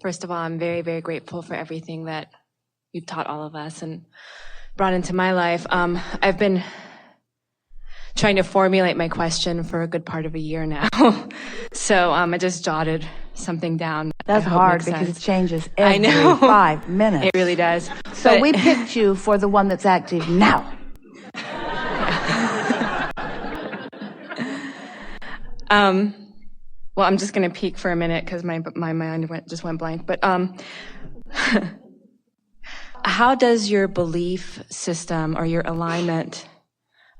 First of all, I'm very, very grateful for everything that you've taught all of us and brought into my life. I've been trying to formulate my question for a good part of a year now. So I just jotted something down. That's hard because it changes I every know. 5 minutes. It really does. So we picked you for the one that's active now. Well, I'm just going to peek for a minute because my mind just went blank. But how does your belief system or your alignment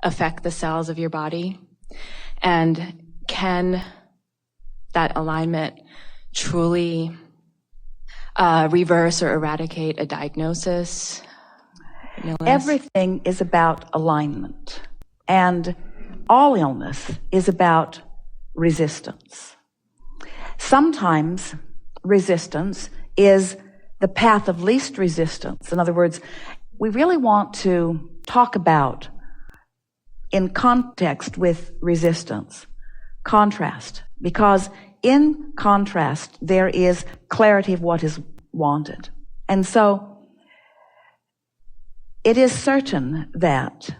affect the cells of your body? And can that alignment truly reverse or eradicate a diagnosis? Everything is about alignment. And all illness is about resistance. Sometimes resistance is the path of least resistance. In other words, we really want to talk about, in context with resistance, contrast. Because in contrast, there is clarity of what is wanted. And so, it is certain that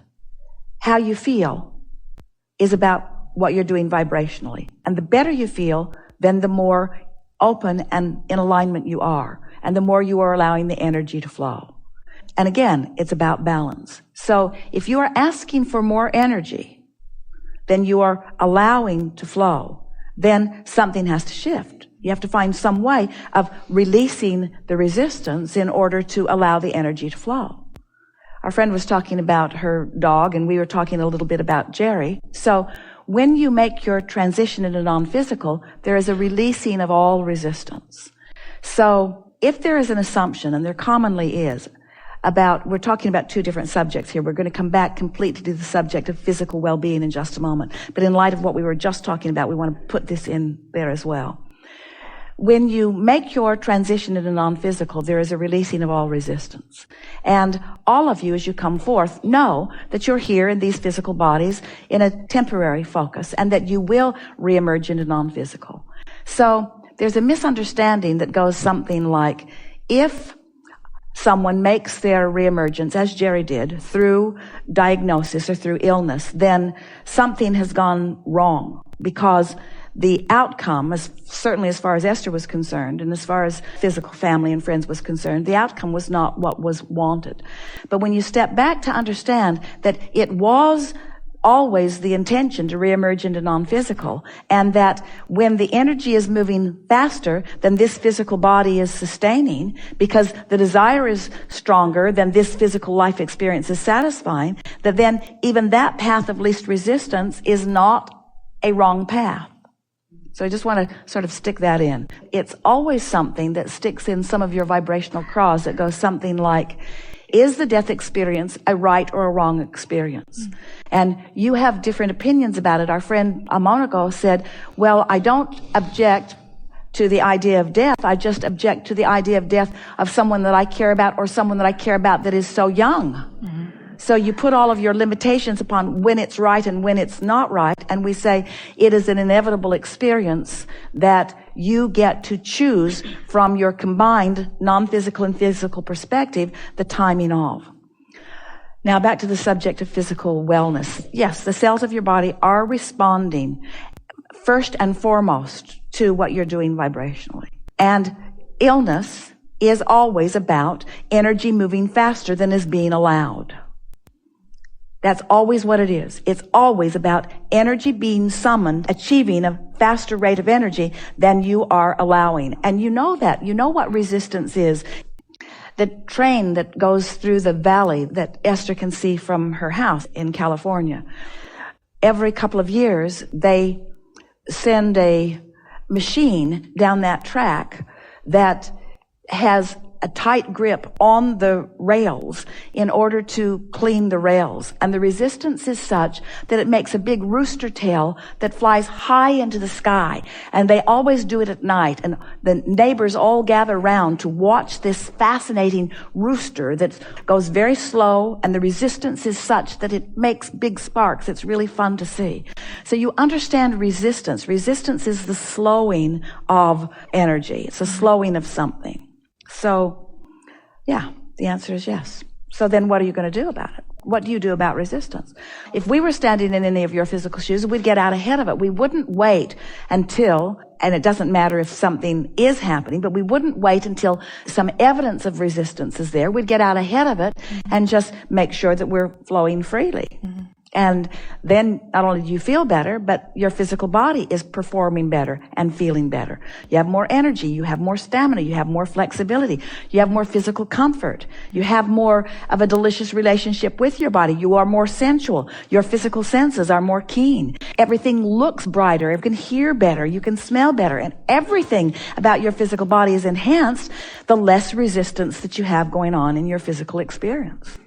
how you feel is about what you're doing vibrationally. And the better you feel, then the more open and in alignment you are, and the more you are allowing the energy to flow. And again, it's about balance. So if you are asking for more energy than you are allowing to flow, then something has to shift. You have to find some way of releasing the resistance in order to allow the energy to flow. Our friend was talking about her dog, and we were talking a little bit about Jerry. So when you make your transition into non-physical, there is a releasing of all resistance. So if there is an assumption, and there commonly is, we're talking about 2 different subjects here. We're going to come back completely to the subject of physical well-being in just a moment. But in light of what we were just talking about, we want to put this in there as well. When you make your transition into non-physical, there is a releasing of all resistance. And all of you, as you come forth, know that you're here in these physical bodies in a temporary focus, and that you will reemerge into non-physical. So there's a misunderstanding that goes something like, if someone makes their reemergence, as Jerry did, through diagnosis or through illness, then something has gone wrong, because the outcome, certainly as far as Esther was concerned, and as far as physical family and friends was concerned, the outcome was not what was wanted. But when you step back to understand that it was always the intention to reemerge into non-physical, and that when the energy is moving faster than this physical body is sustaining, because the desire is stronger than this physical life experience is satisfying, that then even that path of least resistance is not a wrong path. So I just want to sort of stick that in. It's always something that sticks in some of your vibrational craws that goes something like, is the death experience a right or a wrong experience? And you have different opinions about it. Our friend a moment ago said, well, I don't object to the idea of death. I just object to the idea of death of someone that I care about, or someone that I care about that is so young. Mm-hmm. So you put all of your limitations upon when it's right and when it's not right, and we say it is an inevitable experience that you get to choose from your combined non-physical and physical perspective the timing of. Now back to the subject of physical wellness. Yes, the cells of your body are responding first and foremost to what you're doing vibrationally. And illness is always about energy moving faster than is being allowed. That's always what it is. It's always about energy being summoned, achieving a faster rate of energy than you are allowing. And you know that. You know what resistance is. The train that goes through the valley that Esther can see from her house in California. Every couple of years, they send a machine down that track that has a tight grip on the rails in order to clean the rails. And the resistance is such that it makes a big rooster tail that flies high into the sky. And they always do it at night. And the neighbors all gather round to watch this fascinating rooster that goes very slow, and the resistance is such that it makes big sparks. It's really fun to see. So you understand resistance. Resistance is the slowing of energy. It's a slowing of something. So, yeah, the answer is yes. So then what are you going to do about it? What do you do about resistance? If we were standing in any of your physical shoes, we'd get out ahead of it. We wouldn't wait until, and it doesn't matter if something is happening, but we wouldn't wait until some evidence of resistance is there. We'd get out ahead of it and just make sure that we're flowing freely. Mm-hmm. And then not only do you feel better, but your physical body is performing better and feeling better. You have more energy, you have more stamina, you have more flexibility, you have more physical comfort, you have more of a delicious relationship with your body, you are more sensual, your physical senses are more keen. Everything looks brighter, you can hear better, you can smell better, and everything about your physical body is enhanced the less resistance that you have going on in your physical experience.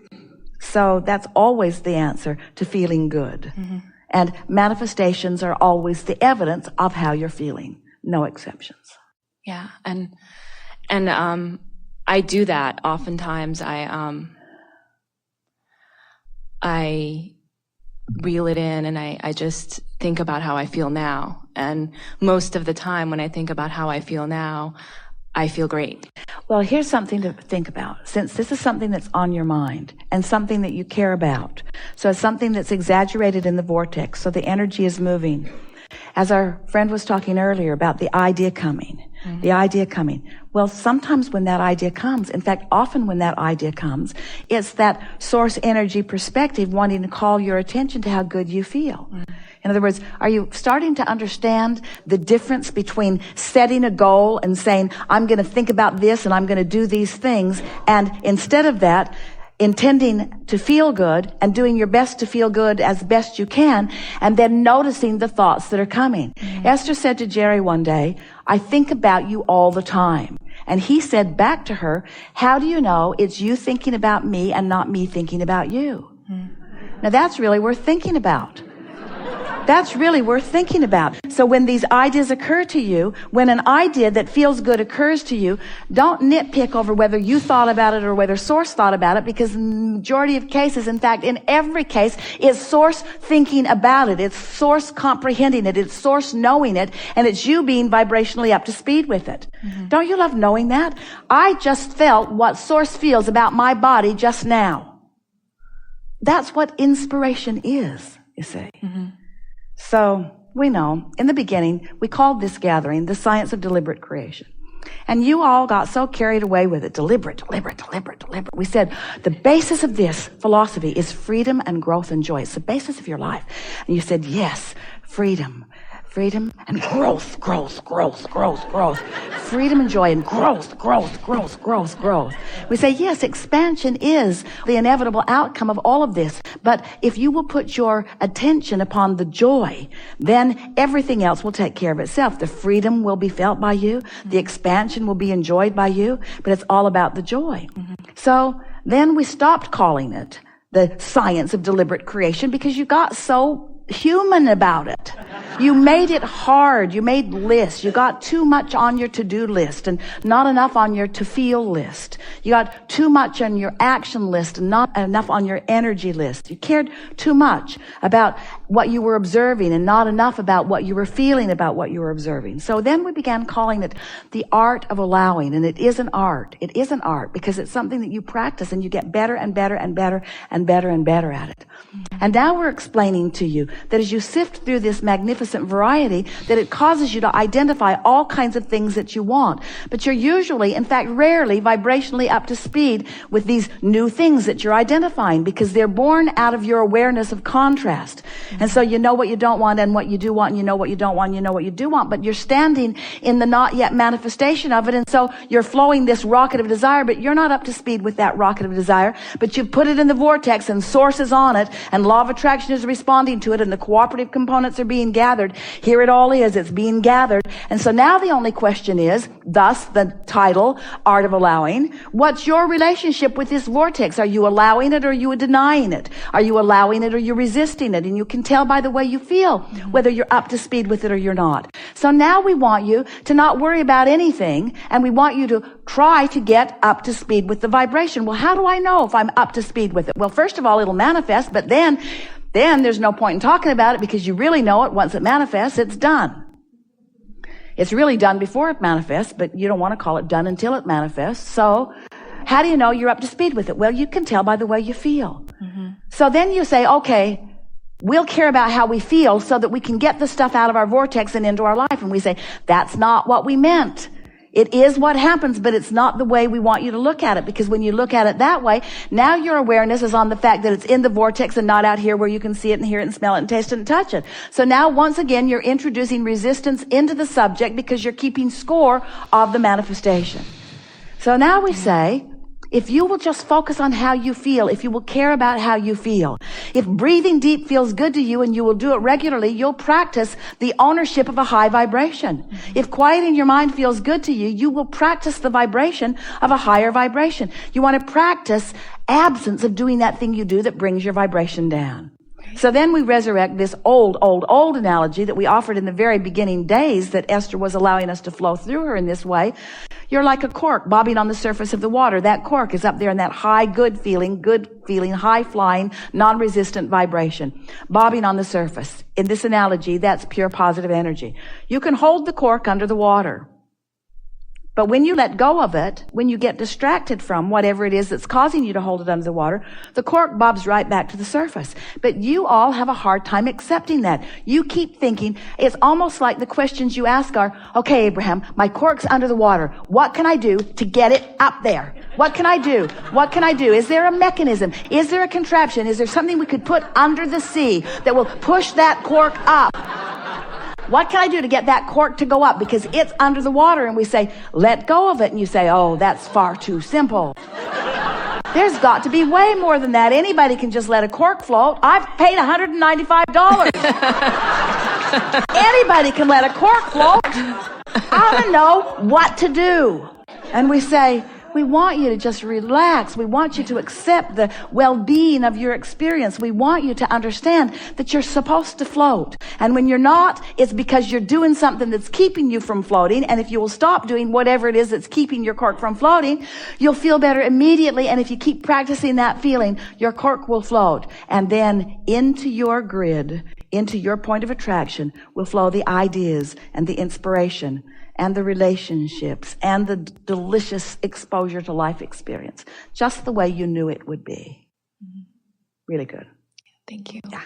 So that's always the answer to feeling good. Mm-hmm. And manifestations are always the evidence of how you're feeling. No exceptions. Yeah. And I do that oftentimes. I reel it in and I just think about how I feel now. And most of the time when I think about how I feel now, I feel great. Well, here's something to think about. Since this is something that's on your mind and something that you care about, so it's something that's exaggerated in the vortex, so the energy is moving. As our friend was talking earlier about the idea coming, the idea coming. Well, sometimes when that idea comes, in fact, often when that idea comes, it's that source energy perspective wanting to call your attention to how good you feel. In other words, are you starting to understand the difference between setting a goal and saying, I'm going to think about this and I'm going to do these things, and instead of that, intending to feel good and doing your best to feel good as best you can, and then noticing the thoughts that are coming. Esther said to Jerry one day, I think about you all the time. And he said back to her, how do you know it's you thinking about me and not me thinking about you? Now that's really worth thinking about. That's really worth thinking about. So when these ideas occur to you, when an idea that feels good occurs to you, don't nitpick over whether you thought about it or whether Source thought about it, because in the majority of cases, in fact, in every case, it's Source thinking about it. It's Source comprehending it. It's Source knowing it. And it's you being vibrationally up to speed with it. Don't you love knowing that? I just felt what Source feels about my body just now. That's what inspiration is, you see. So we know, in the beginning, we called this gathering the science of deliberate creation. And you all got so carried away with it. Deliberate. We said the basis of this philosophy is freedom and growth and joy. It's the basis of your life. And you said, yes, freedom and growth. Freedom and joy and growth. We say, yes, expansion is the inevitable outcome of all of this. But if you will put your attention upon the joy, then everything else will take care of itself. The freedom will be felt by you. The expansion will be enjoyed by you. But it's all about the joy. So then we stopped calling it the science of deliberate creation because you got so human about it. You made it hard. You made lists. You got too much on your to-do list and not enough on your to-feel list. You got too much on your action list and not enough on your energy list. You cared too much about what you were observing and not enough about what you were feeling about what you were observing. So then we began calling it the art of allowing, and it is an art. It is an art because it's something that you practice and you get better and better and better and better and better at it. And now we're explaining to you that as you sift through this magnificent variety, that it causes you to identify all kinds of things that you want. But you're usually, in fact, rarely vibrationally up to speed with these new things that you're identifying because they're born out of your awareness of contrast. And so you know what you don't want and what you do want, and you know what you don't want and you know what you do want, but you're standing in the not yet manifestation of it, and so you're flowing this rocket of desire, but you're not up to speed with that rocket of desire, but you've put it in the vortex and Source is on it, and law of attraction is responding to it, and the cooperative components are being gathered. Here it all is. It's being gathered. And so now the only question is, thus the title, Art of Allowing, what's your relationship with this vortex? Are you allowing it or are you denying it? Are you allowing it or are you resisting it? And you can tell by the way you feel whether you're up to speed with it or you're not. So now we want you to not worry about anything, and we want you to try to get up to speed with the vibration. Well, how do I know if I'm up to speed with it? Well, first of all, it'll manifest, but then there's no point in talking about it because you really know it. Once it manifests, it's done. It's really done before it manifests, but you don't want to call it done until it manifests. So how do you know you're up to speed with it? Well, you can tell by the way you feel. So then you say, okay, we'll care about how we feel so that we can get the stuff out of our vortex and into our life. And we say, that's not what we meant. It is what happens, but it's not the way we want you to look at it, because when you look at it that way, now your awareness is on the fact that it's in the vortex and not out here where you can see it and hear it and smell it and taste it and touch it. So now once again, you're introducing resistance into the subject because you're keeping score of the manifestation. So now we say, if you will just focus on how you feel, if you will care about how you feel, if breathing deep feels good to you and you will do it regularly, you'll practice the ownership of a high vibration. If quieting your mind feels good to you, you will practice the vibration of a higher vibration. You want to practice absence of doing that thing you do that brings your vibration down. So then we resurrect this old analogy that we offered in the very beginning days that Esther was allowing us to flow through her in this way. You're like a cork bobbing on the surface of the water. That cork is up there in that high, good feeling, high flying, non-resistant vibration, bobbing on the surface. In this analogy, that's pure positive energy. You can hold the cork under the water. But when you let go of it, when you get distracted from whatever it is that's causing you to hold it under the water, the cork bobs right back to the surface. But you all have a hard time accepting that. You keep thinking, it's almost like the questions you ask are, okay, Abraham, my cork's under the water. What can I do to get it up there? What can I do? What can I do? Is there a mechanism? Is there a contraption? Is there something we could put under the sea that will push that cork up? What can I do to get that cork to go up? Because it's under the water. And we say, let go of it. And you say, oh, that's far too simple. There's got to be way more than that. Anybody can just let a cork float. I've paid $195. Anybody can let a cork float. I don't know what to do. And we say, we want you to just relax. We want you to accept the well-being of your experience. We want you to understand that you're supposed to float. And when you're not, it's because you're doing something that's keeping you from floating. And if you will stop doing whatever it is that's keeping your cork from floating, you'll feel better immediately. And if you keep practicing that feeling, your cork will float. And then into your grid, into your point of attraction, will flow the ideas and the inspiration and the relationships, and the delicious exposure to life experience, just the way you knew it would be. Really good. Thank you. Yeah.